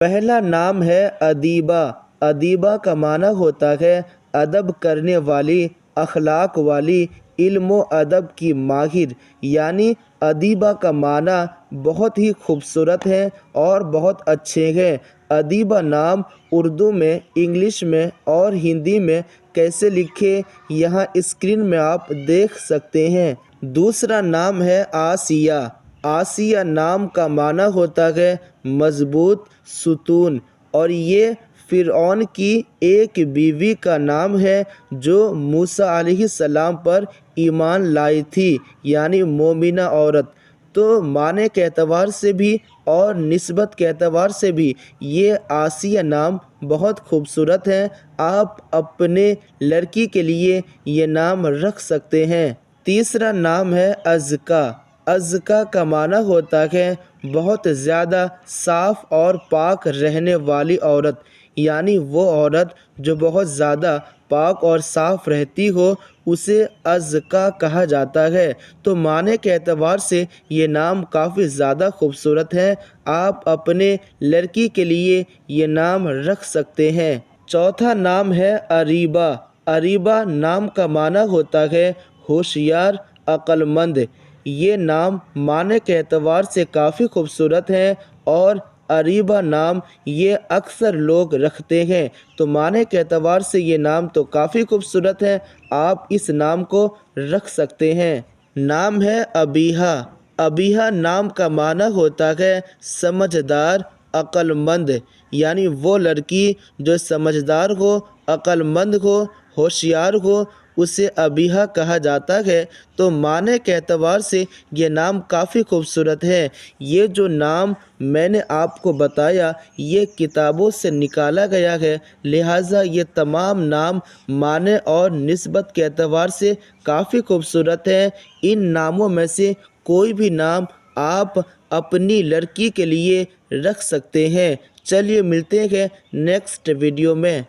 پہلا نام ہے ادیبہ۔ ادیبہ کا معنی ہوتا ہے ادب کرنے والی، اخلاق والی، علم و ادب کی ماہر۔ یعنی ادیبہ کا معنی بہت ہی خوبصورت ہے اور بہت اچھے ہیں۔ ادیبہ نام اردو میں، انگلش میں اور ہندی میں کیسے لکھے یہاں اسکرین میں آپ دیکھ سکتے ہیں۔ دوسرا نام ہے آسیہ۔ آسیہ نام کا معنی ہوتا ہے مضبوط، ستون، اور یہ فرعون کی ایک بیوی کا نام ہے جو موسیٰ علیہ السلام پر ایمان لائی تھی، یعنی مومنہ عورت۔ تو معنی کے اعتبار سے بھی اور نسبت کے اعتبار سے بھی یہ آسیہ نام بہت خوبصورت ہے۔ آپ اپنے لڑکی کے لیے یہ نام رکھ سکتے ہیں۔ تیسرا نام ہے ازکیٰ۔ ازکیٰ کا معنی ہوتا ہے بہت زیادہ صاف اور پاک رہنے والی عورت، یعنی وہ عورت جو بہت زیادہ پاک اور صاف رہتی ہو اسے ازکیٰ کہا جاتا ہے۔ تو معنی کے اعتبار سے یہ نام کافی زیادہ خوبصورت ہے۔ آپ اپنے لڑکی کے لیے یہ نام رکھ سکتے ہیں۔ چوتھا نام ہے اریبہ۔ اریبہ نام کا معنی ہوتا ہے ہوشیار، عقل مند۔ یہ نام معنی کے اعتبار سے کافی خوبصورت ہے اور اریبہ نام یہ اکثر لوگ رکھتے ہیں۔ تو معنی کے اعتبار سے یہ نام تو کافی خوبصورت ہے، آپ اس نام کو رکھ سکتے ہیں۔ نام ہے ابیہا۔ ابیہا نام کا معنی ہوتا ہے سمجھدار، عقل مند۔ یعنی وہ لڑکی جو سمجھدار ہو، عقل مند ہو، ہوشیار ہو اسے ابیہا کہا جاتا ہے۔ تو معنی کے اعتبار سے یہ نام کافی خوبصورت ہے۔ یہ جو نام میں نے آپ کو بتایا یہ کتابوں سے نکالا گیا ہے، لہٰذا یہ تمام نام معنی اور نسبت کے اعتبار سے کافی خوبصورت ہیں۔ ان ناموں میں سے کوئی بھی نام آپ اپنی لڑکی کے لیے رکھ سکتے ہیں۔ چلیے ملتے ہیں نیکسٹ ویڈیو میں۔